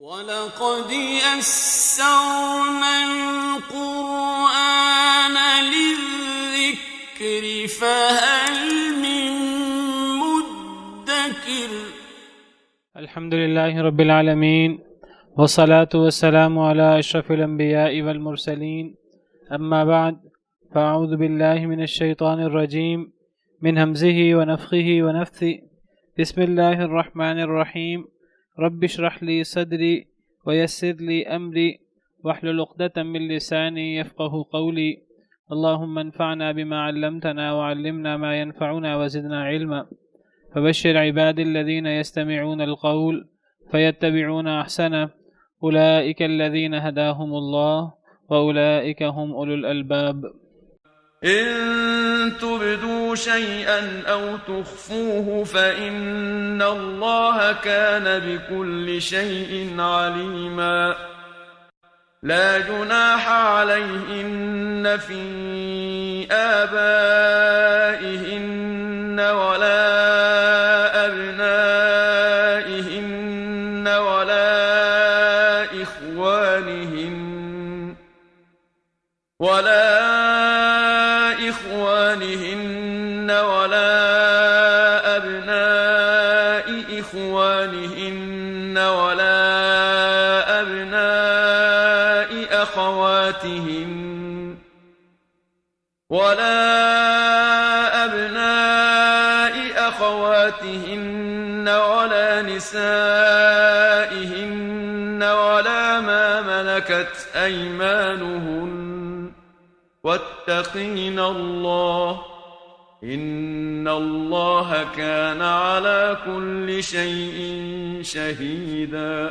وَلَقَدْ يَسَّرْنَا الْقُرْآنَ لِلذِّكْرِ فَهَلْ مِن مُّدَّكِرٍ الحمد لله رب العالمين والصلاة والسلام على أشرف الأنبياء والمرسلين أما بعد فأعوذ بالله من الشيطان الرجيم من همزه ونفخه ونفثه بسم الله الرحمن الرحيم رب اشرح لي صدري ويسر لي أمري واحلل عقدة من لساني يفقه قولي اللهم انفعنا بما علمتنا وعلمنا ما ينفعنا وزدنا علما فبشر عبادي الذين يستمعون القول فيتبعون أحسنه أولئك الذين هداهم الله وأولئك هم أولو الألباب. إن تبدوا شيئا أو تخفوه فإن الله كان بكل شيء عليما لا جناح عليهن في آبائهن ولا أبنائهن ولا إخوانهن ولا أبناء إخوانهن ولا أبناء أخواتهن ولا نسائهن ولا ما ملكت أيمانهن واتقين الله إن الله كان على كل شيء شهيدا.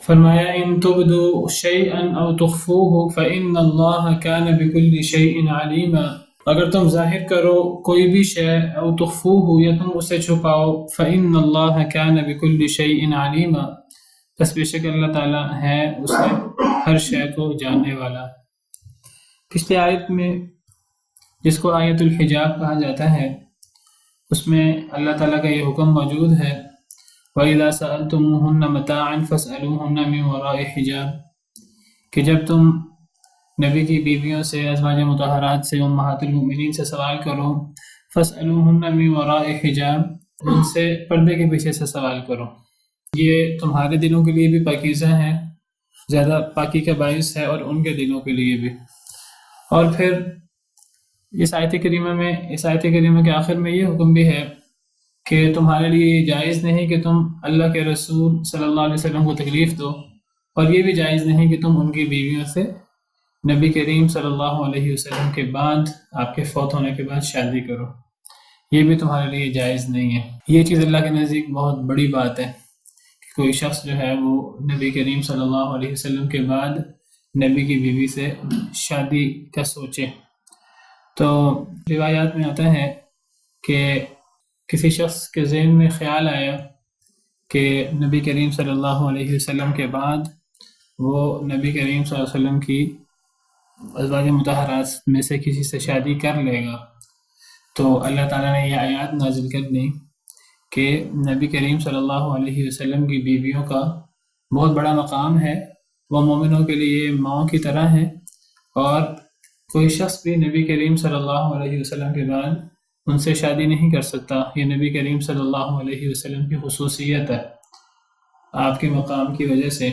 فرمایا ان تبدو شیئا او تخفوه فإن اللہ کان بکل شیء علیما، اگر تم ظاہر کرو کوئی بھی شے او تخفوه یا تم اسے چھپاؤ فإن اللہ کان بکل شیء علیما، پس بے شک اللہ تعالیٰ ہے اسے ہر شے کو جاننے والا۔ پچھلی آیت میں جس کو آیت الحجاب کہا جاتا ہے اس میں اللہ تعالیٰ کا یہ حکم موجود ہے وَإِذَا سَأَلْتُمُوهُنَّ مَتَاعًا فَاسْأَلُوهُنَّ مِنْ وَرَاءِ حِجَابٍ، کہ جب تم نبی کی بیویوں سے، ازواج مطہرات سے، امہات المؤمنین سے سوال کرو فَاسْأَلُوهُنَّ مِنْ وَرَاءِ حِجَابٍ، ان سے پردے کے پیچھے سے سوال کرو، یہ تمہارے دلوں کے لیے بھی پاکیزہ ہے، زیادہ پاکی کا باعث ہے، اور ان کے دلوں کے لیے بھی۔ اور پھر اس آیت کریمہ کے آخر میں یہ حکم بھی ہے کہ تمہارے لیے یہ جائز نہیں کہ تم اللہ کے رسول صلی اللہ علیہ وسلم کو تکلیف دو، اور یہ بھی جائز نہیں کہ تم ان کی بیویوں سے نبی کریم صلی اللہ علیہ وسلم کے بعد، آپ کے فوت ہونے کے بعد شادی کرو، یہ بھی تمہارے لیے جائز نہیں ہے۔ یہ چیز اللہ کے نزدیک بہت بڑی بات ہے کہ کوئی شخص جو ہے وہ نبی کریم صلی اللہ علیہ وسلم کے بعد نبی کی بیوی سے شادی کا سوچے۔ تو روایات میں آتا ہے کہ کسی شخص کے ذہن میں خیال آیا کہ نبی کریم صلی اللہ علیہ وسلم کے بعد وہ نبی کریم صلی اللہ علیہ وسلم کی ازواج مطہرات میں سے کسی سے شادی کر لے گا، تو اللہ تعالیٰ نے یہ آیات نازل کر دی کہ نبی کریم صلی اللہ علیہ وسلم کی بیویوں کا بہت بڑا مقام ہے، وہ مومنوں کے لیے ماؤں کی طرح ہیں، اور کوئی شخص بھی نبی کریم صلی اللہ علیہ وسلم کے بعد ان سے شادی نہیں کر سکتا۔ یہ نبی کریم صلی اللہ علیہ وسلم کی خصوصیت ہے، آپ کے مقام کی وجہ سے۔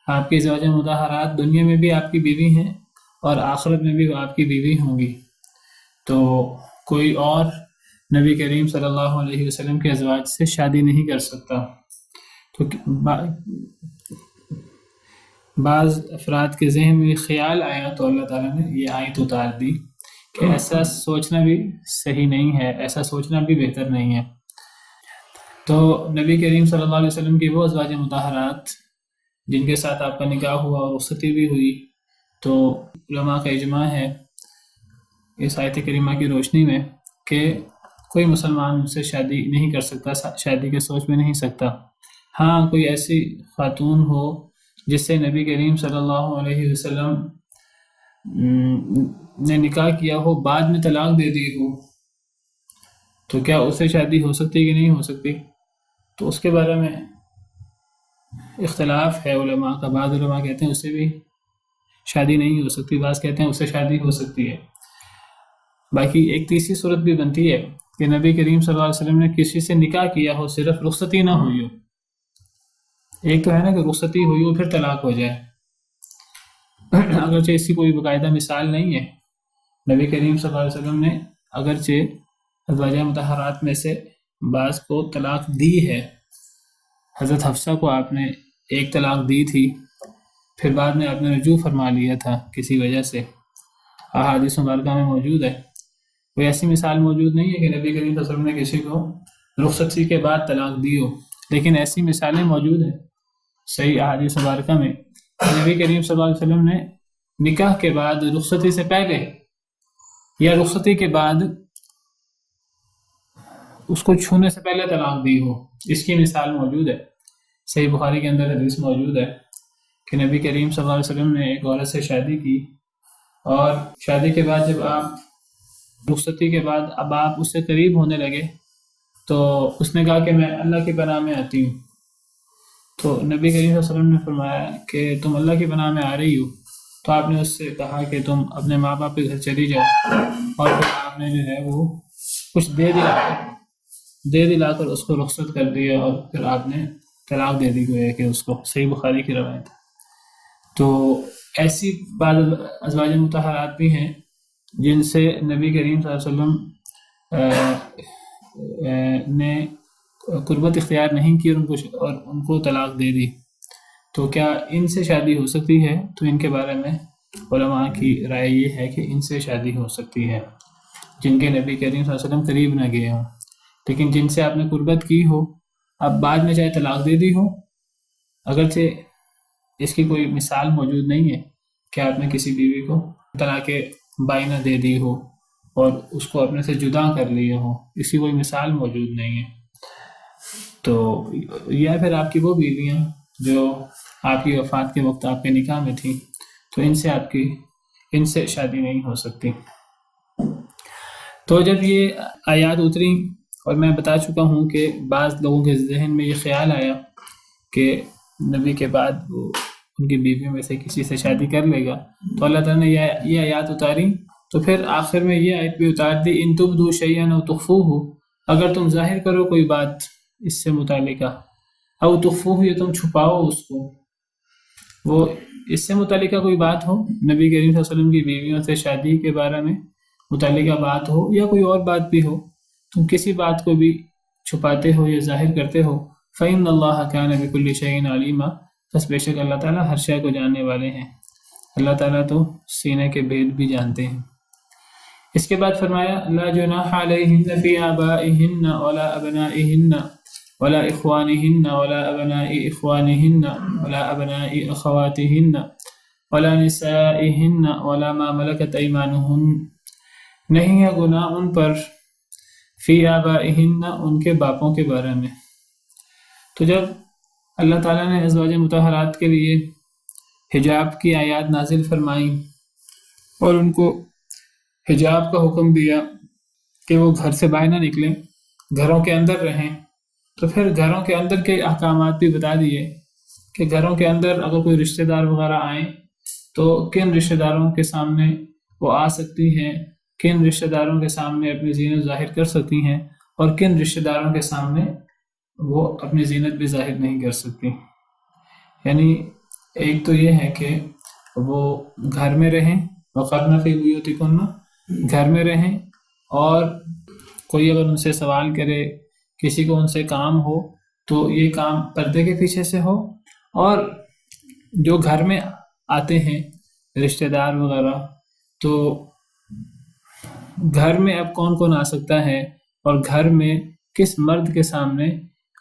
آپ کی ازواج مطہرات دنیا میں بھی آپ کی بیوی ہیں اور آخرت میں بھی وہ آپ کی بیوی ہوں گی، تو کوئی اور نبی کریم صلی اللہ علیہ وسلم کے ازواج سے شادی نہیں کر سکتا۔ تو بعض افراد کے ذہن میں خیال آیا تو اللہ تعالیٰ نے یہ آیت اتار دی کہ ایسا سوچنا بھی صحیح نہیں ہے، ایسا سوچنا بھی بہتر نہیں ہے۔ تو نبی کریم صلی اللہ علیہ وسلم کی وہ ازواج مطہرات جن کے ساتھ آپ کا نکاح ہوا اور رخصتی بھی ہوئی، تو علماء کا اجماع ہے اس آیت کریمہ کی روشنی میں کہ کوئی مسلمان ان سے شادی نہیں کر سکتا، شادی کے سوچ میں نہیں سکتا۔ ہاں کوئی ایسی خاتون ہو جس سے نبی کریم صلی اللہ علیہ وسلم نے نکاح کیا ہو، بعد میں طلاق دے دی ہو، تو کیا اس سے شادی ہو سکتی کہ نہیں ہو سکتی؟ تو اس کے بارے میں اختلاف ہے علماء کا، بعض علماء کہتے ہیں اس سے بھی شادی نہیں ہو سکتی، بعض کہتے ہیں اس سے شادی ہو سکتی ہے۔ باقی ایک تیسری صورت بھی بنتی ہے کہ نبی کریم صلی اللہ علیہ وسلم نے کسی سے نکاح کیا ہو، صرف رخصتی نہ ہوئی ہو۔ ایک تو ہے نا کہ رخصتی ہوئی ہو پھر طلاق ہو جائے، اگرچہ اس کی کوئی باقاعدہ مثال نہیں ہے۔ نبی کریم صلی اللہ علیہ وسلم نے اگرچہ ازواج مطہرات میں سے بعض کو طلاق دی ہے، حضرت حفصہ کو آپ نے ایک طلاق دی تھی، پھر بعد میں آپ نے رجوع فرما لیا تھا کسی وجہ سے، احادیث مبارکہ میں موجود ہے۔ کوئی ایسی مثال موجود نہیں ہے کہ نبی کریم صلی اللہ علیہ وسلم نے کسی کو رخصتی کے بعد طلاق دی ہو، لیکن ایسی مثالیں موجود ہیں صحیح احادیث مبارکہ میں۔ نبی کریم صلی اللہ علیہ وسلم نے نکاح کے بعد رخصتی سے پہلے یا رخصتی کے بعد اس کو چھونے سے پہلے طلاق دی ہو، اس کی مثال موجود ہے۔ صحیح بخاری کے اندر حدیث موجود ہے کہ نبی کریم صلی اللہ علیہ وسلم نے ایک عورت سے شادی کی، اور شادی کے بعد جب آپ رخصتی کے بعد اب آپ اس سے قریب ہونے لگے تو اس نے کہا کہ میں اللہ کی پناہ میں آتی ہوں۔ تو نبی کریم صلی اللہ علیہ وسلم نے فرمایا کہ تم اللہ کی پناہ میں آ رہی ہو، تو آپ نے اس سے کہا کہ تم اپنے ماں باپ کے گھر چلی جاؤ، اور پھر آپ نے جو ہے وہ کچھ دے دلا کر اس کو رخصت کر دیا، اور پھر آپ نے طلاق دے دی گئی کہ اس کو، صحیح بخاری کی روایت۔ تو ایسی بعض ازواج مطہرات بھی ہیں جن سے نبی کریم صلی اللہ علیہ وسلم نے قربت اختیار نہیں کی اور ان کو طلاق دے دی، تو کیا ان سے شادی ہو سکتی ہے؟ تو ان کے بارے میں علماء کی رائے یہ ہے کہ ان سے شادی ہو سکتی ہے جن کے نبی کریم صلی اللہ علیہ وسلم قریب نہ گئے ہوں، لیکن جن سے آپ نے قربت کی ہو، اب بعد میں چاہے طلاق دے دی ہو، اگرچہ اس کی کوئی مثال موجود نہیں ہے کہ آپ نے کسی بیوی کو طلاق بائنہ دے دی ہو اور اس کو اپنے سے جدا کر لیا ہو، اس کی کوئی مثال موجود نہیں ہے۔ تو یا پھر آپ کی وہ بیویاں جو آپ کی وفات کے وقت آپ کے نکاح میں تھیں، تو ان سے شادی نہیں ہو سکتی۔ تو جب یہ آیات اتری، اور میں بتا چکا ہوں کہ بعض لوگوں کے ذہن میں یہ خیال آیا کہ نبی کے بعد وہ ان کی بیویوں میں سے کسی سے شادی کر لے گا، تو اللہ تعالیٰ نے یہ آیات اتاری، تو پھر آخر میں یہ آیت بھی اتار دی، ان تبدوا شیئا او تخفوہ، اگر تم ظاہر کرو کوئی بات اس سے متعلقہ، او تخفوہ یا تم چھپاؤ اس کو، وہ اس سے متعلقہ کوئی بات ہو، نبی کریم صلی اللہ علیہ وسلم کی بیویوں سے شادی کے بارے میں متعلقہ بات ہو یا کوئی اور بات بھی ہو، تم کسی بات کو بھی چھپاتے ہو یا ظاہر کرتے ہو، فإن اللہ کان بکل شیء علیما، بس بے شک اللہ تعالیٰ ہر شے کو جاننے والے ہیں، اللہ تعالیٰ تو سینے کے بھید بھی جانتے ہیں۔ اس کے بعد فرمایا لا جناح علیہن فی آبائہن ولا ابنائہن ولا اخوانہن ولا ابناء اخوانہن ولا ابناء اخواتہن ولا نسائہن ولا ما ملکت ایمانہن، نہیں ہے گناہ ان پر، فی آبائہن ان کے باپوں کے بارے میں۔ تو جب اللہ تعالیٰ نے ازواج مطہرات کے لیے حجاب کی آیات نازل فرمائیں اور ان کو حجاب کا حکم دیا کہ وہ گھر سے باہر نہ نکلیں، گھروں کے اندر رہیں، تو پھر گھروں کے اندر کے احکامات بھی بتا دیے کہ گھروں کے اندر اگر کوئی رشتہ دار وغیرہ آئیں تو کن رشتہ داروں کے سامنے وہ آ سکتی ہیں، کن رشتہ داروں کے سامنے اپنی زینت ظاہر کر سکتی ہیں، اور کن رشتہ داروں کے سامنے وہ اپنی زینت بھی ظاہر نہیں کر سکتی۔ یعنی ایک تو یہ ہے کہ وہ گھر میں رہیں، وقرن فی بیوتکن، گھر میں رہیں، اور کوئی اگر ان سے سوال کرے، کسی کو ان سے کام ہو تو یہ کام پردے کے پیچھے سے ہو، اور جو گھر میں آتے ہیں رشتہ دار وغیرہ، تو گھر میں اب کون کون آ سکتا ہے اور گھر میں کس مرد کے سامنے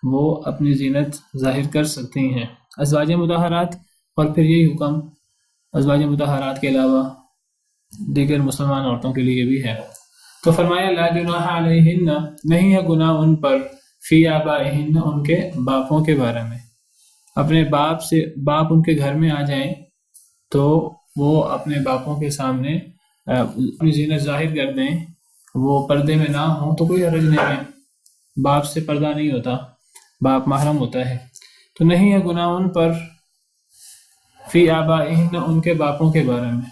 وہ اپنی زینت ظاہر کر سکتی ہیں، ازواج مطہرات، اور پھر یہی حکم ازواج مطہرات کے علاوہ دیگر مسلمان عورتوں کے لیے بھی ہے۔ تو فرمایا لا جناح علیہن، نہیں ہے گناہ ان پر، فی آبائہن ان کے باپوں کے بارے میں، اپنے باپ ان کے گھر میں آ جائیں تو وہ اپنے باپوں کے سامنے اپنی زینت ظاہر کر دیں، وہ پردے میں نہ ہوں تو کوئی حرج نہیں ہے، باپ سے پردہ نہیں ہوتا، باپ محرم ہوتا ہے۔ تو نہیں ہے گناہ ان پر فی آبائہن ان کے باپوں کے بارے میں۔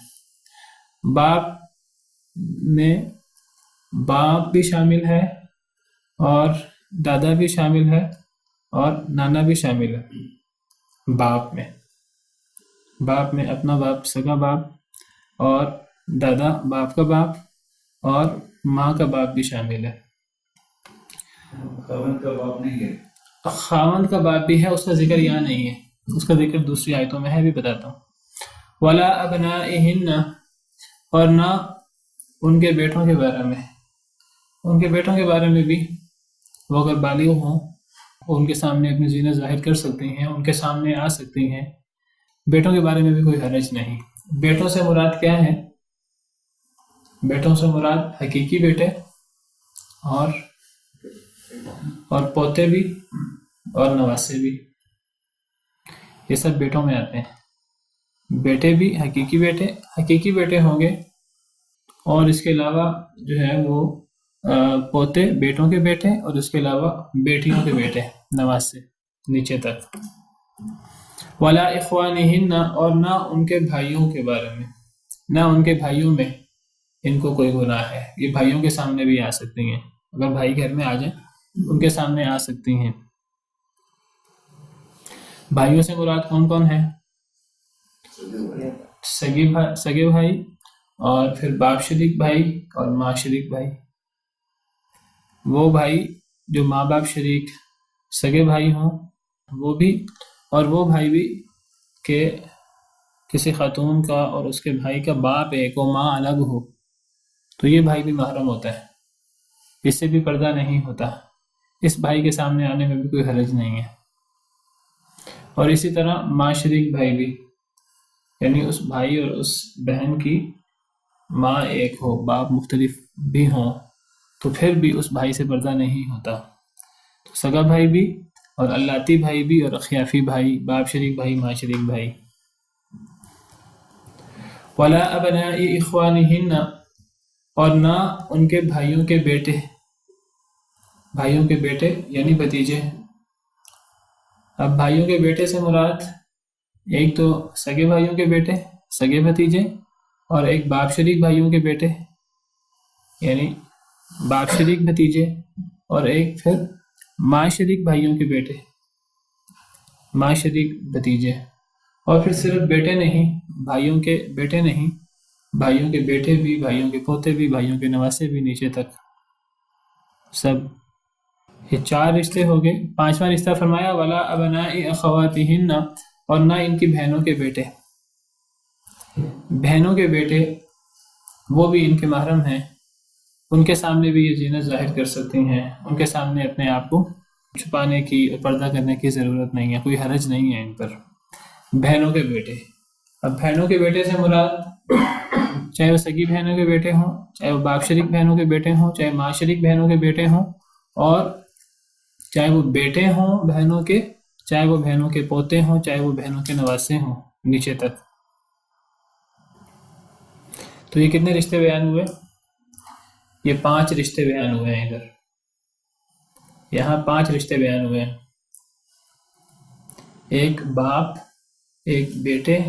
باپ میں باپ بھی شامل ہے اور دادا بھی شامل ہے اور نانا بھی شامل ہے۔ باپ میں اپنا باپ، سگا باپ، اور دادا باپ کا باپ، اور ماں کا باپ بھی شامل ہے۔ خاوند کا باپ نہیں ہے؟ خاوند کا باپ بھی ہے، اس کا ذکر یہاں نہیں ہے، اس کا ذکر دوسری آیتوں میں ہے، بھی بتاتا ہوں۔ ولا ابنائہن، اور نہ ان کے بیٹوں کے بارے میں، ان کے بیٹوں کے بارے میں بھی وہ اگر بالغ ہوں ان کے سامنے اپنی زینت ظاہر کر سکتی ہیں، ان کے سامنے آ سکتی ہیں، بیٹوں کے بارے میں بھی کوئی حرج نہیں۔ بیٹوں سے مراد کیا ہے؟ بیٹوں سے مراد حقیقی بیٹے اور پوتے بھی اور نواسے بھی، یہ سب بیٹوں میں آتے ہیں۔ بیٹے بھی حقیقی بیٹے ہوں گے، اور اس کے علاوہ جو ہے وہ پوتے بیٹوں کے بیٹے، اور اس کے علاوہ بیٹیوں کے بیٹے نواسے نیچے تک۔ ولا اخوانہن، اور نہ ان کے بھائیوں کے بارے میں، نہ ان کے بھائیوں میں ان کو کوئی گناہ ہے، یہ بھائیوں کے سامنے بھی آ سکتی ہیں، اگر بھائی گھر میں آ جائیں ان کے سامنے آ سکتی ہیں۔ بھائیوں سے مراد کون کون ہے؟ سگے بھائی، اور پھر باپ شریک بھائی اور ماں شریک بھائی۔ وہ بھائی جو ماں باپ شریک سگے بھائی ہوں وہ بھی، اور وہ بھائی بھی کہ کسی خاتون کا اور اس کے بھائی کا باپ ایک و ماں الگ ہو، تو یہ بھائی بھی محرم ہوتا ہے، اس سے بھی پردہ نہیں ہوتا، اس بھائی کے سامنے آنے میں بھی کوئی حرج نہیں ہے۔ اور اسی طرح ماں شریک بھائی بھی، یعنی اس بھائی اور اس بہن کی ماں ایک ہو، باپ مختلف بھی ہوں، تو پھر بھی اس بھائی سے پردہ نہیں ہوتا۔ تو سگا بھائی بھی، اور اللاتی بھائی بھی، اور اخیافی بھائی، باپ شریک بھائی، ماں شریک بھائی۔ ولا ابناء اخوانہن، اور نہ ان کے بھائیوں کے بیٹے یعنی بھتیجے۔ اب بھائیوں کے بیٹے سے مراد ایک تو سگے بھائیوں کے بیٹے، سگے بھتیجے، اور ایک باپ شریک بھائیوں کے بیٹے یعنی باپ شریک بھتیجے، اور ایک پھر ماں شریک بھائیوں کے بیٹے، ماں شریک بھتیجے۔ اور پھر صرف بیٹے نہیں، بھائیوں کے بیٹے نہیں، بھائیوں کے بیٹے بھی، بھائیوں کے پوتے بھی، بھائیوں کے نواسے بھی، نیچے تک سب۔ یہ 4 رشتے ہو گئے۔ 5واں رشتہ فرمایا ولا ابناء اخواتہن، اور نہ ان کی بہنوں کے بیٹے۔ بہنوں کے بیٹے وہ بھی ان کے محرم ہیں، ان کے سامنے بھی یہ زینت ظاہر کر سکتی ہیں، ان کے سامنے اپنے آپ کو چھپانے کی اور پردہ کرنے کی ضرورت نہیں ہے، کوئی حرج نہیں ہے ان پر۔ بہنوں کے بیٹے، اب بہنوں کے بیٹے سے مراد چاہے وہ سگی بہنوں کے بیٹے ہوں، چاہے وہ باپ شریک بہنوں کے بیٹے ہوں، چاہے ماں شریک بہنوں کے بیٹے ہوں، اور چاہے وہ بیٹے ہوں بہنوں کے، چاہے وہ بہنوں کے پوتے ہوں، چاہے وہ بہنوں کے نواسے ہوں، نیچے تک۔ تو یہ کتنے رشتے بیان ہوئے؟ یہ 5 رشتے بیان ہوئے ہیں ادھر، یہاں 5 رشتے بیان ہوئے ہیں۔ ایک باپ، ایک بیٹے،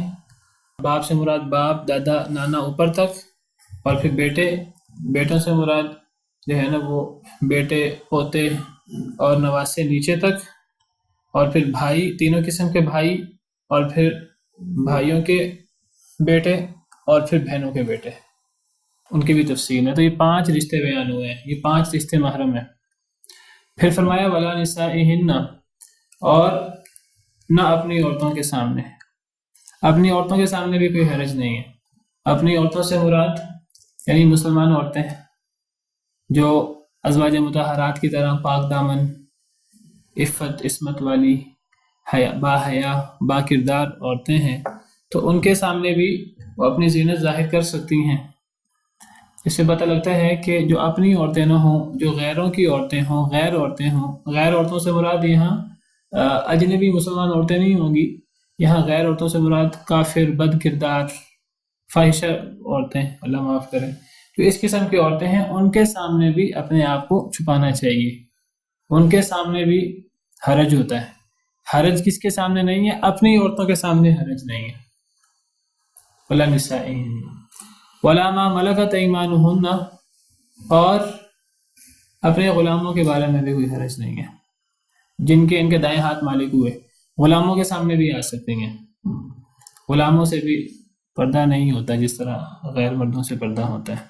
باپ سے مراد باپ، دادا، نانا اوپر تک، اور پھر بیٹوں سے مراد جو ہے نا وہ بیٹے، پوتے اور نواسے نیچے تک، اور پھر بھائی، تینوں قسم کے بھائی، اور پھر بھائیوں کے بیٹے، اور پھر بہنوں کے بیٹے، ان کی بھی تفصیل ہے۔ تو یہ 5 رشتے بیان ہوئے ہیں، یہ 5 رشتے محرم ہیں۔ پھر فرمایا ولا نسائہن، اور نہ اپنی عورتوں کے سامنے، اپنی عورتوں کے سامنے بھی کوئی حرج نہیں ہے۔ اپنی عورتوں سے مراد یعنی مسلمان عورتیں جو ازواج مطہرات کی طرح پاک دامن، عفت عصمت والی، با حیا، با کردار عورتیں ہیں، تو ان کے سامنے بھی وہ اپنی زینت ظاہر کر سکتی ہیں۔ اس سے پتہ لگتا ہے کہ جو اپنی عورتیں نہ ہوں، جو غیروں کی عورتیں ہوں، غیر عورتیں ہوں، غیر عورتوں سے مراد یہاں اجنبی مسلمان عورتیں نہیں ہوں گی، یہاں غیر عورتوں سے مراد کافر، بد کردار، فاحشہ عورتیں، اللہ معاف کرے، جو اس قسم کی عورتیں ہیں ان کے سامنے بھی اپنے آپ کو چھپانا چاہیے، ان کے سامنے بھی حرج ہوتا ہے۔ حرج کس کے سامنے نہیں ہے؟ اپنی عورتوں کے سامنے حرج نہیں ہے. ولا نسائہن ولا ما ملکت ایمانہن، اور اپنے غلاموں کے بارے میں بھی کوئی حرج نہیں ہے جن کے ان کے دائیں ہاتھ مالک ہوئے. غلاموں کے سامنے بھی آ سکتے ہیں. غلاموں سے بھی پردہ نہیں ہوتا جس طرح غیر مردوں سے پردہ ہوتا ہے.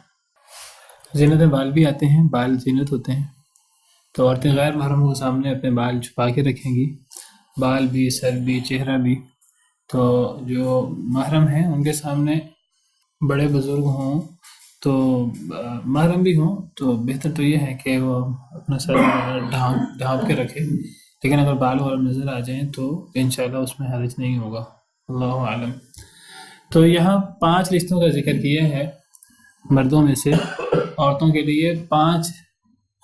زینت بال بھی آتے ہیں، بال زینت ہوتے ہیں، تو عورتیں غیر محرموں کے سامنے اپنے بال چھپا کے رکھیں گی، بال بھی، سر بھی، چہرہ بھی. تو جو محرم ہیں ان کے سامنے بڑے بزرگ ہوں تو محرم بھی ہوں تو بہتر تو یہ ہے کہ وہ اپنا سر ڈھانپ کے رکھے، لیکن اگر بال اور نظر آ جائیں تو انشاءاللہ اس میں حرج نہیں ہوگا. اللہ عالم. تو یہاں 5 رشتوں کا ذکر کیا ہے مردوں میں سے. عورتوں کے لیے 5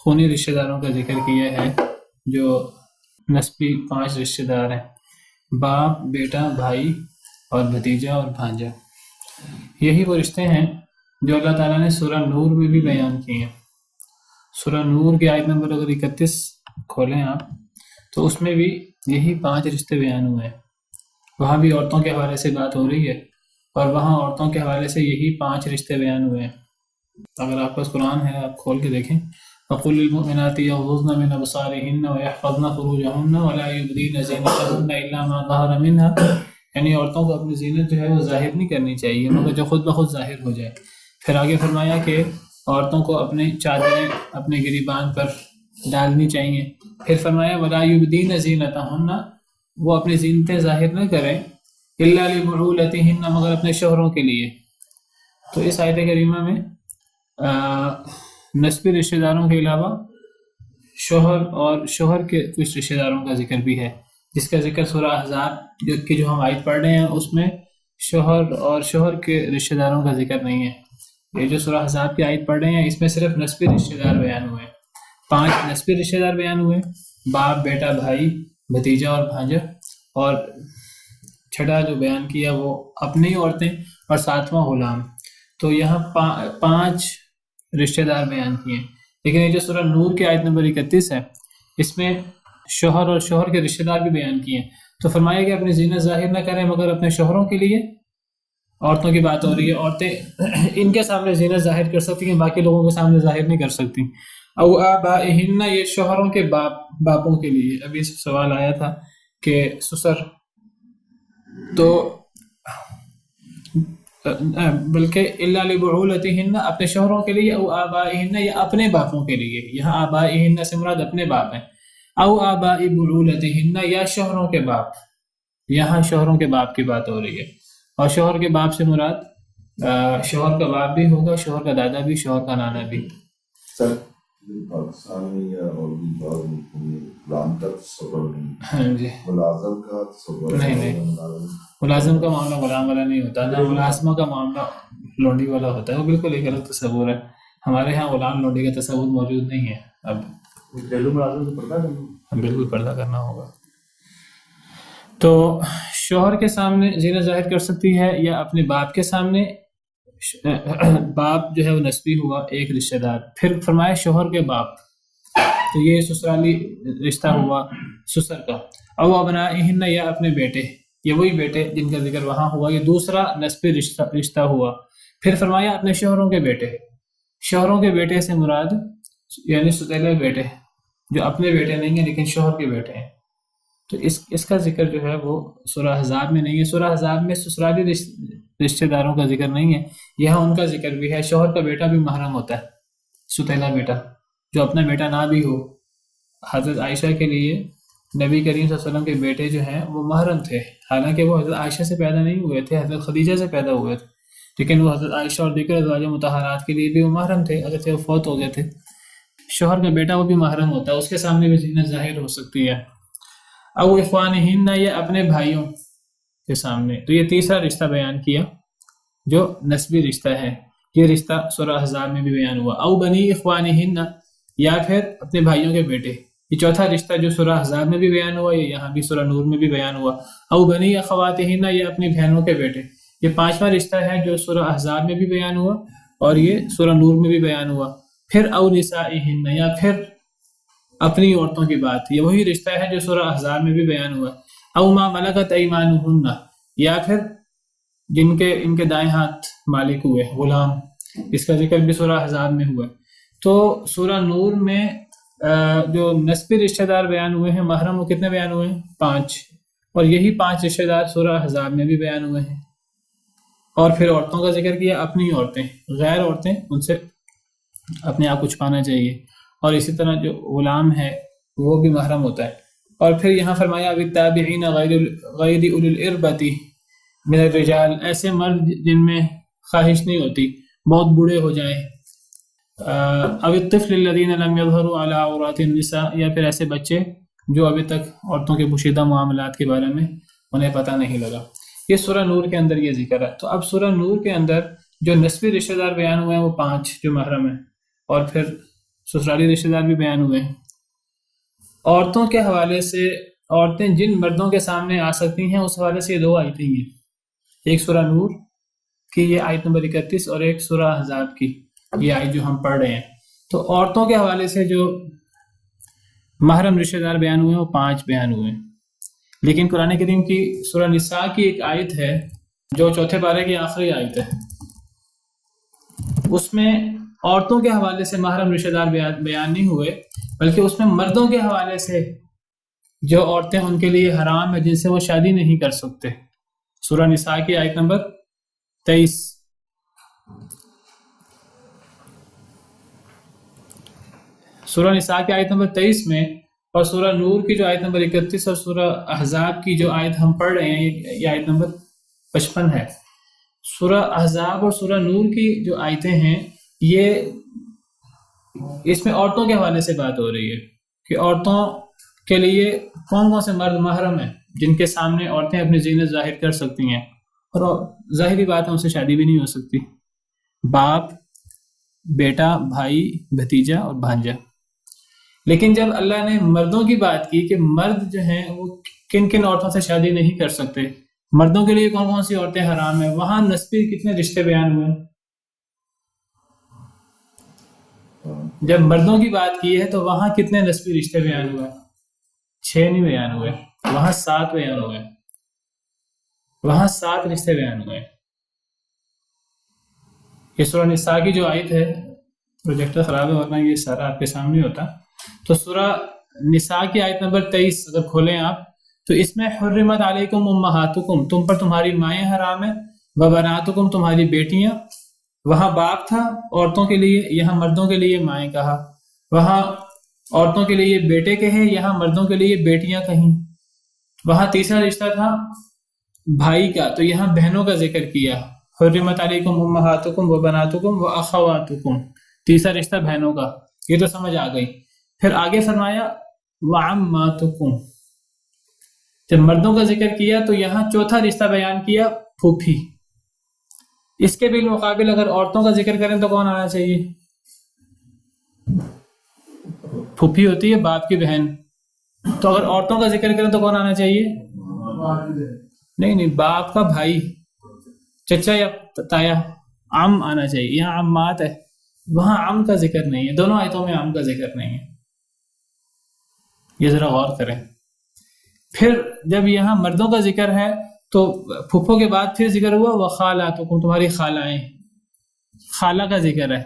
خونی رشتہ داروں کا ذکر کیا ہے جو نسبی 5 رشتہ دار ہیں: باپ، بیٹا، بھائی اور بھتیجا اور بھانجا. یہی وہ رشتے ہیں جو اللہ تعالیٰ نے سورہ نور میں بھی بیان کیے ہیں. سورہ نور کی آیت نمبر اگر 31 کھولیں آپ تو اس میں بھی یہی 5 رشتے بیان ہوئے ہیں. وہاں بھی عورتوں کے حوالے سے بات ہو رہی ہے اور وہاں عورتوں کے حوالے سے یہی 5 رشتے بیان ہوئے ہیں. اگر آپ پاس قرآن ہے آپ کھول کے دیکھیں. وَقُلْ لِلْمُؤْمِنَاتِ يَغْضُضْنَ مِنْ أَبْصَارِهِنَّ وَيَحْفَظْنَ فُرُوجَهُنَّ وَلَا يُبْدِينَ زِينَتَهُنَّ إِلَّا مَا ظَهَرَ مِنْهَا، یعنی عورتوں کو اپنی زینت جو ہے وہ ظاہر نہیں کرنی چاہیے مگر جو خود بخود ظاہر ہو جائے. پھر آگے فرمایا کہ عورتوں کو اپنے چادریں اپنے گریبان پر ڈالنی چاہیے. پھر فرمایا وَلَا يُبْدِينَ زِينَتَهُنَّ، وہ اپنی زینتیں ظاہر نہ کریں إِلَّا لِبُعُولَتِهِنَّ، مگر اپنے شوہروں کے لیے. تو اس آیت کریمہ میں نسبی رشتہ داروں کے علاوہ شوہر اور شوہر کے کچھ رشتہ داروں کا ذکر بھی ہے، جس کا ذکر سورہ احزاب جو ہم آیت پڑھ رہے ہیں اس میں شوہر اور شوہر کے رشتہ داروں کا ذکر نہیں ہے. یہ جو سورہ احزاب کی آیت پڑھ رہے ہیں اس میں صرف نسبی رشتہ دار بیان ہوئے. 5 نسبی رشتہ دار بیان ہوئے: باپ، بیٹا، بھائی، بھتیجا اور بھانجا. اور چھٹا جو بیان کیا وہ اپنی عورتیں اور 7واں غلام. تو یہاں 5 رشتہ دار بیان کیے. لیکن یہ جو سورہ نور کی آیت نمبر 31 ہے اس میں شوہر اور شوہر کے رشتہ دار بھی بیان کیے. تو فرمایا کہ اپنی زینت ظاہر نہ کریں مگر اپنے شوہروں کے لیے. عورتوں کی بات ہو رہی ہے، عورتیں ان کے سامنے زینت ظاہر کر سکتی ہیں، باقی لوگوں کے سامنے ظاہر نہیں کر سکتی. او آبائہن، یہ شوہروں کے باپوں کے لیے. ابھی سوال آیا تھا کہ سسر، تو بلکہ الا لبعولتہن، اپنے شوہروں کے لیے، او آبائہن یا اپنے باپوں کے لیے. یہاں آبائہن سے مراد اپنے باپ ہیں. او آبائی بعولتہن یا شوہروں کے باپ. یہاں شوہروں کے باپ کی بات ہو رہی ہے، اور شوہر کے باپ سے مراد شوہر کا باپ بھی ہوگا، شوہر کا دادا بھی، شوہر کا نانا بھی. پاکستان میں یا اور بھی بعض ملکوں میں غلام کا تصور نہیں. ہاں جی، ملازم کا تصور نہیں. ملازم کا معاملہ غلام والا نہیں ہوتا، نہ ملازمہ کا معاملہ لونڈی والا ہوتا ہے. وہ بالکل ایک الگ تصور ہے. ہمارے ہاں غلام لونڈی کا تصور موجود نہیں ہے. اب بالکل پردہ کرنا ہوگا. تو شوہر کے سامنے زینت ظاہر کر سکتی ہے یا اپنے باپ کے سامنے. باپ جو ہے وہ نسبی ہوا ایک رشتہ دار. پھر فرمایا شوہر کے باپ، تو یہ سسرالی رشتہ ہوا سسر کا. او ابنائہن، یا اپنے بیٹے، یہ وہی بیٹے جن کا ذکر وہاں ہوا، یہ دوسرا نسبی رشتہ ہوا. پھر فرمایا اپنے شوہروں کے بیٹے. شوہروں کے بیٹے سے مراد یعنی ستیلے بیٹے جو اپنے بیٹے نہیں ہیں لیکن شوہر کے بیٹے ہیں. تو اس کا ذکر جو ہے وہ سورہ احزاب میں نہیں ہے. سورہ احزاب میں سسرالی رشتہ داروں کا ذکر نہیں ہے، یہاں ان کا ذکر بھی ہے. شوہر کا بیٹا بھی محرم ہوتا ہے، ستیلا بیٹا جو اپنا بیٹا نہ بھی ہو. حضرت عائشہ کے لیے نبی کریم صلی اللہ علیہ وسلم کے بیٹے جو ہیں وہ محرم تھے، حالانکہ وہ حضرت عائشہ سے پیدا نہیں ہوئے تھے، حضرت خدیجہ سے پیدا ہوئے تھے، لیکن وہ حضرت عائشہ اور دیگر ازواج مطہرات کے لیے بھی وہ محرم تھے، اگرچہ وہ فوت ہو گئے تھے. شوہر کا بیٹا وہ بھی محرم ہوتا ہے، اس کے سامنے بھی زینت ظاہر ہو سکتی ہے. او اخوانہن، یا اپنے بھائیوں کے سامنے. تو یہ تیسرا رشتہ بیان کیا جو نسبی رشتہ ہے. یہ رشتہ سورہ احزاب میں بھی بیان ہوا. او بنی اخوانہن، یا پھر اپنے بھائیوں کے بیٹے. یہ چوتھا رشتہ جو سورہ احزاب میں بھی بیان ہوا، یہ یہاں بھی سورہ نور میں بھی بیان ہوا. او بنی اخواتہن، یا اپنی بہنوں کے بیٹے. یہ 5واں رشتہ ہے جو سورہ احزاب میں بھی بیان ہوا اور یہ سورہ نور میں بھی بیان ہوا. پھر او نسائہن، یا پھر اپنی عورتوں کی بات. یہ وہی رشتہ ہے جو سورہ احزاب میں بھی بیان ہوا. او ما ملکت ایمانہن، یا پھر جن کے ان کے دائیں ہاتھ مالک ہوئے غلام، اس کا ذکر بھی سورہ احزاب میں ہوا ہے۔ تو سورہ نور میں جو نسبی رشتہ دار بیان ہوئے ہیں محرم، وہ کتنے بیان ہوئے ہیں؟ 5، اور یہی 5 رشتہ دار سورہ احزاب میں بھی بیان ہوئے ہیں۔ اور پھر عورتوں کا ذکر کیا، اپنی عورتیں، غیر عورتیں ان سے اپنے آپ کو چھپانا چاہیے، اور اسی طرح جو غلام ہے وہ بھی محرم ہوتا ہے۔ اور پھر یہاں فرمایا بالتابعین غیر اولی الاربۃ من الرجال، ایسے مرد جن میں خواہش نہیں ہوتی، بہت بوڑھے ہو جائیں، او الطفل الذین لم یظہروا علی عورات النساء، یا پھر ایسے بچے جو ابھی تک عورتوں کے پوشیدہ معاملات کے بارے میں انہیں پتہ نہیں لگا۔ یہ سورہ نور کے اندر یہ ذکر ہے۔ تو اب سورہ نور کے اندر جو نسبی رشتہ دار بیان ہوئے ہیں وہ 5 جو محرم ہیں، اور پھر سسرالی رشتہ دار بھی بیان ہوئے ہیں۔ عورتوں کے حوالے سے، عورتیں جن مردوں کے سامنے آ سکتی ہیں، اس حوالے سے یہ 2 آیتیں ہیں، ایک سورہ نور کی یہ آیت نمبر 31 اور ایک سورہ احزاب کی یہ آیت جو ہم پڑھ رہے ہیں۔ تو عورتوں کے حوالے سے جو محرم رشتہ دار بیان ہوئے ہیں وہ 5 بیان ہوئے ہیں، لیکن قرآن کریم کی سورہ نساء کی ایک آیت ہے جو 4 پارے کی آخری آیت ہے، اس میں عورتوں کے حوالے سے محرم رشتہ دار بیان نہیں ہوئے، بلکہ اس میں مردوں کے حوالے سے جو عورتیں ان کے لیے حرام ہے، جن سے وہ شادی نہیں کر سکتے۔ سورہ نساء کی آیت نمبر 23، سورہ نساء کی آیت نمبر 23 میں، اور سورہ نور کی جو آیت نمبر 31 اور سورہ احزاب کی جو آیت ہم پڑھ رہے ہیں یہ آیت نمبر 55 ہے۔ سورہ احزاب اور سورہ نور کی جو آیتیں ہیں یہ اس میں عورتوں کے حوالے سے بات ہو رہی ہے کہ عورتوں کے لیے کون کون سے مرد محرم ہیں جن کے سامنے عورتیں اپنی زینت ظاہر کر سکتی ہیں، اور ظاہری بات ہے ان سے شادی بھی نہیں ہو سکتی، باپ، بیٹا، بھائی، بھتیجا اور بھانجا۔ لیکن جب اللہ نے مردوں کی بات کی کہ مرد جو ہیں وہ کن کن عورتوں سے شادی نہیں کر سکتے، مردوں کے لیے کون کون سی عورتیں حرام ہیں، وہاں نسبی کتنے رشتے بیان ہوئے؟ جب مردوں کی بات کی ہے تو وہاں کتنے نسبی رشتے بیان ہوئے؟ 6 نہیں بیان ہوئے، وہاں 7 بیان ہوئے، وہاں 7 رشتے بیان ہوئے۔ یہ سورہ نساء کی جو آیت ہے، پروجیکٹر خراب ہے ورنہ یہ سارا آپ کے سامنے ہوتا۔ تو سورہ نساء کی آیت نمبر 23 اگر کھولیں آپ تو اس میں حرمت علیکم امہاتکم، تم پر تمہاری مائیں حرام ہیں، وبناتکم، تمہاری بیٹیاں، وہاں باپ تھا عورتوں کے لیے، یہاں مردوں کے لیے مائیں کہا، وہاں عورتوں کے لیے بیٹے کہے، یہاں مردوں کے لیے بیٹیاں کہیں، وہاں تیسرا رشتہ تھا بھائی کا تو یہاں بہنوں کا ذکر کیا، حرمت علیکم امہاتکم وبناتکم واخواتکم، تیسرا رشتہ بہنوں کا، یہ تو سمجھ آ گئی۔ پھر آگے فرمایا وعماتکم، جب مردوں کا ذکر کیا تو یہاں چوتھا رشتہ بیان کیا پھوپھی۔ اس کے بالمقابل اگر عورتوں کا ذکر کریں تو کون آنا چاہیے؟ پھوپھی ہوتی ہے باپ کی بہن، تو اگر عورتوں کا ذکر کریں تو کون آنا چاہیے؟ نہیں، باپ کا بھائی، چچا یا تایا، عم آنا چاہیے، یہاں عمات ہے، وہاں عم کا ذکر نہیں ہے، دونوں آیتوں میں عم کا ذکر نہیں ہے، یہ ذرا غور کریں۔ پھر جب یہاں مردوں کا ذکر ہے تو پھپھو کے بعد پھر ذکر ہوا وخالاتکم، تمہاری خالائیں، خالہ کا ذکر ہے،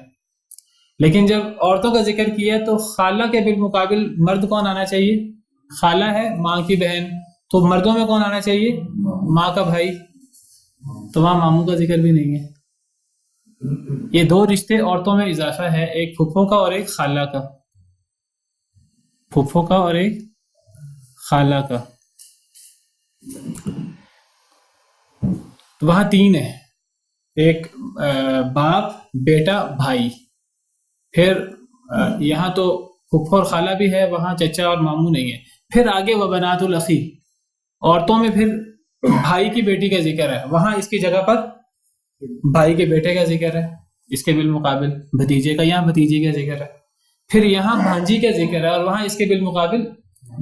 لیکن جب عورتوں کا ذکر کیا تو خالہ کے بالمقابل مرد کون آنا چاہیے؟ خالہ ہے ماں کی بہن، تو مردوں میں کون آنا چاہیے؟ ماں کا بھائی، تو وہاں ماموں کا ذکر بھی نہیں ہے۔ یہ 2 رشتے عورتوں میں اضافہ ہے، ایک پھپھو کا اور ایک خالہ کا، پھپھو کا اور ایک خالہ کا، وہاں 3 ہے، ایک باپ، بیٹا، بھائی۔ پھر یہاں تو پھپھو اور خالہ بھی ہے، وہاں چچا اور ماموں نہیں ہے۔ پھر آگے وبنات الاخی، عورتوں میں پھر بھائی کی بیٹی کا ذکر ہے، وہاں اس کی جگہ پر بھائی کے بیٹے کا ذکر ہے، اس کے بالمقابل بھتیجے کا، یہاں بھتیجے کا ذکر ہے۔ پھر یہاں بھانجی کا ذکر ہے اور وہاں اس کے بالمقابل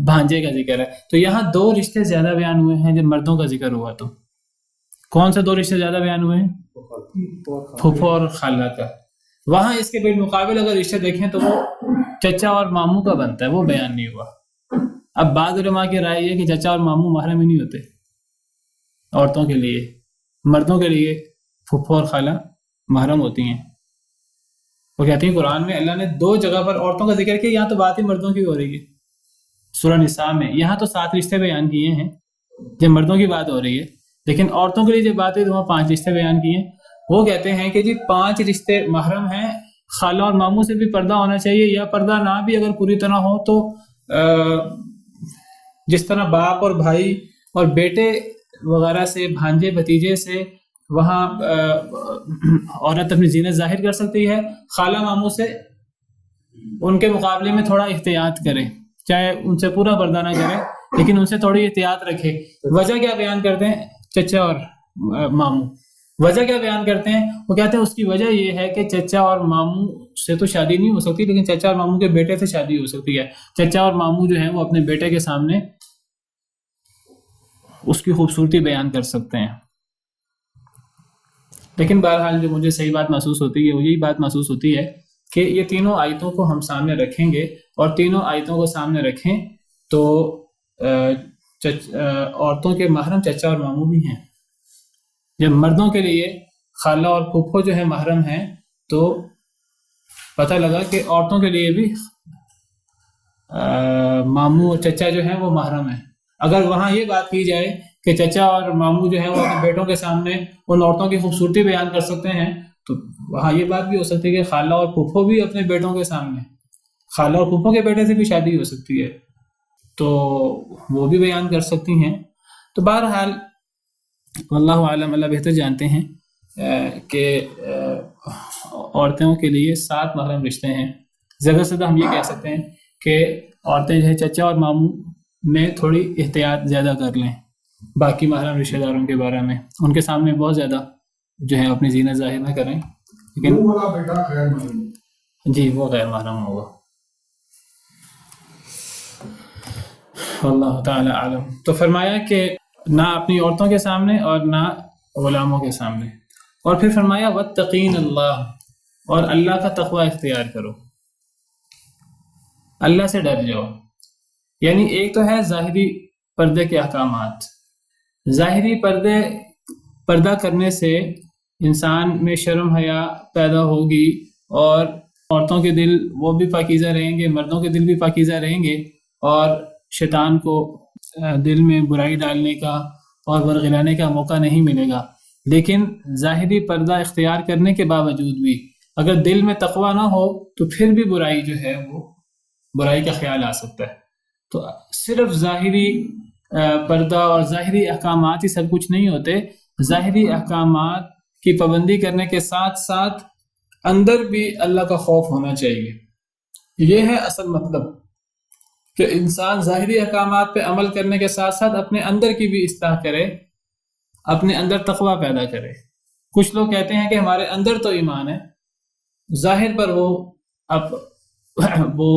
بھانجے کا ذکر ہے۔ تو یہاں 2 رشتے زیادہ بیان ہوئے ہیں جب مردوں کا ذکر ہوا تو کون سے 2 رشتے زیادہ بیان ہوئے ہیں؟ پھپھو اور خالہ کا۔ وہاں اس کے بالمقابل اگر رشتے دیکھیں تو وہ چچا اور ماموں کا بنتا ہے، وہ بیان نہیں ہوا۔ اب بعض علماء کی رائے یہ کہ چچا اور ماموں محرم ہی نہیں ہوتے عورتوں کے لیے، مردوں کے لیے پھپھو اور خالہ محرم ہوتی ہیں۔ وہ کہتی ہیں قرآن میں اللہ نے 2 جگہ پر عورتوں کا ذکر کیا، یہاں تو بات ہی مردوں کی ہو رہی ہے سورہ نساء میں، یہاں تو 7 رشتے بیان کیے ہیں جب مردوں کی بات ہو رہی ہے، لیکن عورتوں کے لیے جب بات ہے تو وہاں 5 رشتے بیان کیے ہیں۔ وہ کہتے ہیں کہ جی 5 رشتے محرم ہیں، خالہ اور ماموں سے بھی پردہ ہونا چاہیے، یا پردہ نہ بھی اگر پوری طرح ہو تو جس طرح باپ اور بھائی اور بیٹے وغیرہ سے، بھانجے بھتیجے سے وہاں عورت اپنی زینت ظاہر کر سکتی ہے، خالہ ماموں سے ان کے مقابلے میں تھوڑا احتیاط کرے، چاہے ان سے پورا پردہ نہ کرے لیکن ان سے تھوڑی احتیاط رکھے۔ وجہ کیا بیان کرتے ہیں چچا اور ماموں؟ وجہ کیا بیان کرتے ہیں؟ وہ کہتے ہیں اس کی وجہ یہ ہے کہ چچا اور ماموں سے تو شادی نہیں ہو سکتی، لیکن چچا اور ماموں کے بیٹے سے شادی ہو سکتی ہے۔ چچا اور ماموں جو ہیں وہ اپنے بیٹے کے سامنے اس کی خوبصورتی بیان کر سکتے ہیں۔ لیکن بہرحال جو مجھے صحیح بات محسوس ہوتی ہے وہ یہی بات محسوس ہوتی ہے کہ یہ تینوں آیتوں کو ہم سامنے رکھیں گے، اور تینوں آیتوں کو سامنے رکھیں تو عورتوں کے محرم چچا اور ماموں بھی ہیں۔ جب مردوں کے لیے خالہ اور پھپھو جو ہے محرم ہیں، تو پتہ لگا کہ عورتوں کے لیے بھی ماموں اور چچا جو ہیں وہ محرم ہیں۔ اگر وہاں یہ بات کی جائے کہ چچا اور ماموں جو ہیں وہ اپنے بیٹوں کے سامنے ان عورتوں کی خوبصورتی بیان کر سکتے ہیں، تو وہاں یہ بات بھی ہو سکتی ہے کہ خالہ اور پھپھو بھی اپنے بیٹوں کے سامنے، خالہ اور پھپھو کے بیٹے سے بھی شادی ہو سکتی ہے تو وہ بھی بیان کر سکتی ہیں۔ تو بہرحال واللہ عالم، اللہ بہتر جانتے ہیں کہ عورتوں کے لیے 7 محرم رشتے ہیں۔ زیادہ سے زیادہ ہم یہ کہہ سکتے ہیں کہ عورتیں جو ہے چچا اور ماموں میں تھوڑی احتیاط زیادہ کر لیں باقی محرم رشتہ داروں کے بارے میں، ان کے سامنے بہت زیادہ جو ہے اپنی زینت ظاہر نہ کریں، لیکن جی وہ غیر محرم ہوگا۔ اللہ تعالی عالم۔ تو فرمایا کہ نہ اپنی عورتوں کے سامنے اور نہ غلاموں کے سامنے، اور پھر فرمایا واتقین اللہ، اور اللہ کا تقوی اختیار کرو، اللہ سے ڈر جاؤ۔ یعنی ایک تو ہے ظاہری پردے کے احکامات، ظاہری پردہ کرنے سے انسان میں شرم حیا پیدا ہوگی، اور عورتوں کے دل وہ بھی پاکیزہ رہیں گے، مردوں کے دل بھی پاکیزہ رہیں گے، اور شیطان کو دل میں برائی ڈالنے کا اور ورغلانے کا موقع نہیں ملے گا۔ لیکن ظاہری پردہ اختیار کرنے کے باوجود بھی اگر دل میں تقوی نہ ہو تو پھر بھی برائی جو ہے وہ برائی کا خیال آ سکتا ہے۔ تو صرف ظاہری پردہ اور ظاہری احکامات ہی سب کچھ نہیں ہوتے، ظاہری احکامات کی پابندی کرنے کے ساتھ ساتھ اندر بھی اللہ کا خوف ہونا چاہیے۔ یہ ہے اصل مطلب کہ انسان ظاہری احکامات پہ عمل کرنے کے ساتھ ساتھ اپنے اندر کی بھی اصلاح کرے، اپنے اندر تقوی پیدا کرے۔ کچھ لوگ کہتے ہیں کہ ہمارے اندر تو ایمان ہے، ظاہر پر وہ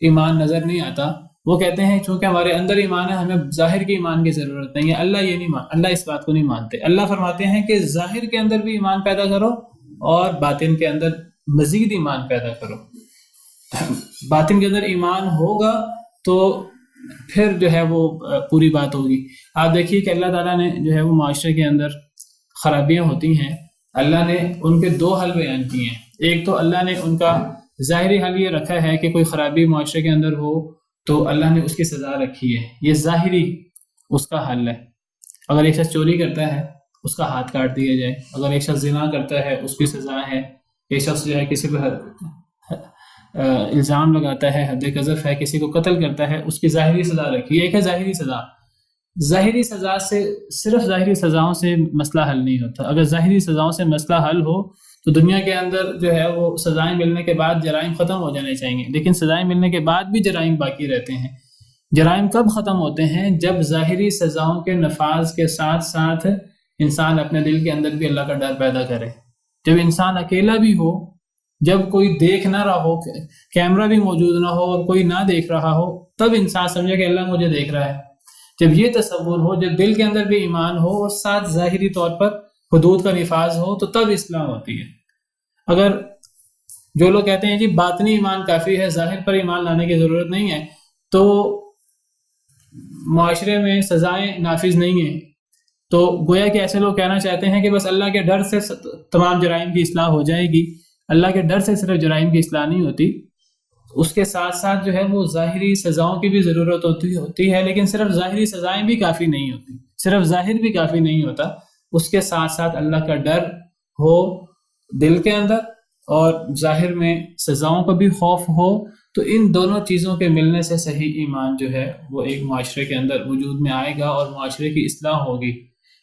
ایمان نظر نہیں آتا۔ وہ کہتے ہیں چونکہ ہمارے اندر ایمان ہے ہمیں ظاہر کے ایمان کی ضرورت نہیں ہے۔ اللہ یہ نہیں اللہ اس بات کو نہیں مانتے۔ اللہ فرماتے ہیں کہ ظاہر کے اندر بھی ایمان پیدا کرو اور باطن کے اندر مزید ایمان پیدا کرو۔ باطن کے اندر ایمان ہوگا تو پھر جو ہے وہ پوری بات ہوگی۔ آپ دیکھیے کہ اللہ تعالیٰ نے جو ہے وہ معاشرے کے اندر خرابیاں ہوتی ہیں، اللہ نے ان کے 2 حل بیان کیے ہیں۔ ایک تو اللہ نے ان کا ظاہری حل یہ رکھا ہے کہ کوئی خرابی معاشرے کے اندر ہو تو اللہ نے اس کی سزا رکھی ہے، یہ ظاہری اس کا حل ہے۔ اگر ایک شخص چوری کرتا ہے اس کا ہاتھ کاٹ دیا جائے، اگر ایک شخص زنا کرتا ہے اس کی سزا ہے، ایک شخص جو ہے کسی پہ الزام لگاتا ہے، حد قذف ہے، کسی کو قتل کرتا ہے، اس کی ظاہری سزا رکھی ہے۔ ایک ہے ظاہری سزا۔ ظاہری سزا سے صرف ظاہری سزاؤں سے مسئلہ حل نہیں ہوتا۔ اگر ظاہری سزاؤں سے مسئلہ حل ہو تو دنیا کے اندر جو ہے وہ سزائیں ملنے کے بعد جرائم ختم ہو جانے چاہیے، لیکن سزائیں ملنے کے بعد بھی جرائم باقی رہتے ہیں۔ جرائم کب ختم ہوتے ہیں؟ جب ظاہری سزاؤں کے نفاذ کے ساتھ ساتھ انسان اپنے دل کے اندر بھی اللہ کا ڈر پیدا کرے۔ جب انسان اکیلا بھی ہو، جب کوئی دیکھ نہ رہا ہو، کیمرہ بھی موجود نہ ہو اور کوئی نہ دیکھ رہا ہو، تب انسان سمجھے کہ اللہ مجھے دیکھ رہا ہے۔ جب یہ تصور ہو، جب دل کے اندر بھی ایمان ہو اور ساتھ ظاہری طور پر حدود کا نفاذ ہو، تو تب اصلاح ہوتی ہے۔ اگر جو لوگ کہتے ہیں جی باطنی ایمان کافی ہے، ظاہر پر ایمان لانے کی ضرورت نہیں ہے، تو معاشرے میں سزائیں نافذ نہیں ہیں، تو گویا کہ ایسے لوگ کہنا چاہتے ہیں کہ بس اللہ کے ڈر سے تمام جرائم کی اصلاح ہو جائے گی۔ اللہ کے ڈر سے صرف جرائم کی اصلاح نہیں ہوتی، اس کے ساتھ ساتھ جو ہے وہ ظاہری سزاؤں کی بھی ضرورت ہوتی ہے، لیکن صرف ظاہری سزائیں بھی کافی نہیں ہوتی، صرف ظاہر بھی کافی نہیں ہوتا، اس کے ساتھ ساتھ اللہ کا ڈر ہو دل کے اندر اور ظاہر میں سزاؤں کا بھی خوف ہو، تو ان دونوں چیزوں کے ملنے سے صحیح ایمان جو ہے وہ ایک معاشرے کے اندر وجود میں آئے گا اور معاشرے کی اصلاح ہوگی۔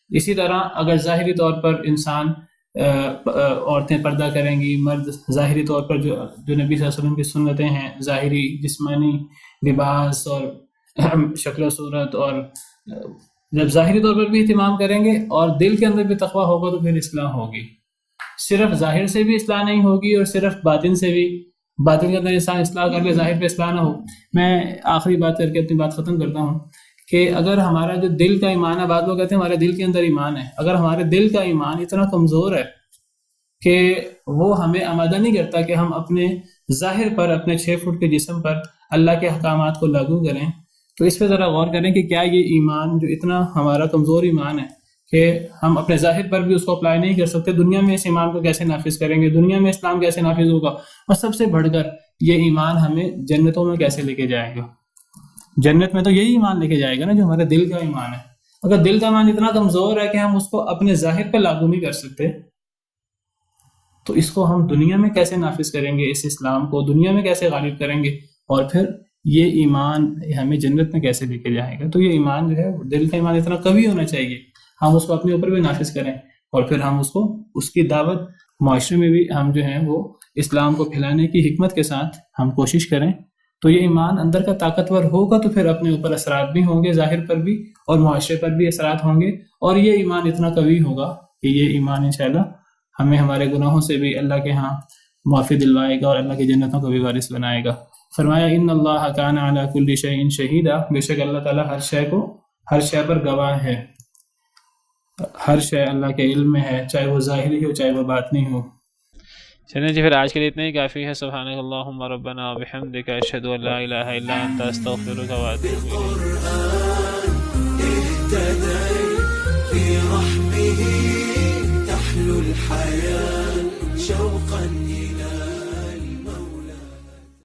اسی طرح اگر ظاہری طور پر انسان عورتیں پردہ کریں گی، مرد ظاہری طور پر جو نبی صلی اللہ علیہ وسلم کی سنتیں ہیں، ظاہری جسمانی لباس اور شکل و صورت، اور جب ظاہری طور پر بھی اہتمام کریں گے اور دل کے اندر بھی تقویٰ ہوگا تو پھر اصلاح ہوگی۔ صرف ظاہر سے بھی اصلاح نہیں ہوگی اور صرف باطن سے بھی، باطن کے اندر انسان اصلاح کر لے ظاہر پہ اصلاح نہ ہو۔ میں آخری بات کر کے اپنی بات ختم کرتا ہوں کہ اگر ہمارا جو دل کا ایمان ہے، بعض لوگ کہتے ہیں ہمارے دل کے اندر ایمان ہے، اگر ہمارے دل کا ایمان اتنا کمزور ہے کہ وہ ہمیں آمادہ نہیں کرتا کہ ہم اپنے ظاہر پر، اپنے 6 فٹ کے جسم پر اللہ کے احکامات کو لاگو کریں، تو اس پہ ذرا غور کریں کہ کیا یہ ایمان جو اتنا ہمارا کمزور ایمان ہے کہ ہم اپنے ظاہر پر بھی اس کو اپلائی نہیں کر سکتے، دنیا میں اس ایمان کو کیسے نافذ کریں گے، دنیا میں اسلام کیسے نافذ ہوگا، اور سب سے بڑھ کر یہ ایمان ہمیں جنتوں میں کیسے لے کے جائے گا۔ جنت میں تو یہی ایمان لے کے جائے گا نا جو ہمارے دل کا ایمان ہے۔ اگر دل کا ایمان اتنا کمزور ہے کہ ہم اس کو اپنے ظاہر پہ لاگو نہیں کر سکتے، تو اس کو ہم دنیا میں کیسے نافذ کریں گے، اس اسلام کو دنیا میں کیسے غالب کریں گے، اور پھر یہ ایمان ہمیں جنت میں کیسے لے کے جائے گا۔ تو یہ ایمان جو ہے دل کا ایمان اتنا قوی ہونا چاہیے، ہم اس کو اپنے اوپر بھی نافذ کریں اور پھر ہم اس کو، اس کی دعوت معاشرے میں بھی ہم جو ہیں وہ اسلام کو پھیلانے کی حکمت کے ساتھ ہم کوشش کریں۔ تو یہ ایمان اندر کا طاقتور ہوگا تو پھر اپنے اوپر اثرات بھی ہوں گے، ظاہر پر بھی اور معاشرے پر بھی اثرات ہوں گے، اور یہ ایمان اتنا قوی ہوگا کہ یہ ایمان انشاءاللہ ہمیں ہمارے گناہوں سے بھی اللہ کے ہاں معافی دلوائے گا اور اللہ کی جنتوں کا بھی وارث بنائے گا۔ فرمایا ان اللہ کان علی کل شیء شہیدا، بے شک اللہ تعالیٰ ہر شے پر گواہ ہے، ہر شے اللہ کے علم میں ہے، چاہے وہ ظاہری ہو چاہے وہ باطنی ہو۔ چلیں جی، پھر آج کے لیے اتنا ہی کافی ہے۔ سبحانک اللہم ربنا وبحمدک، اشہد ان لا الہ الا انت، استغفرک و اتوب الیک۔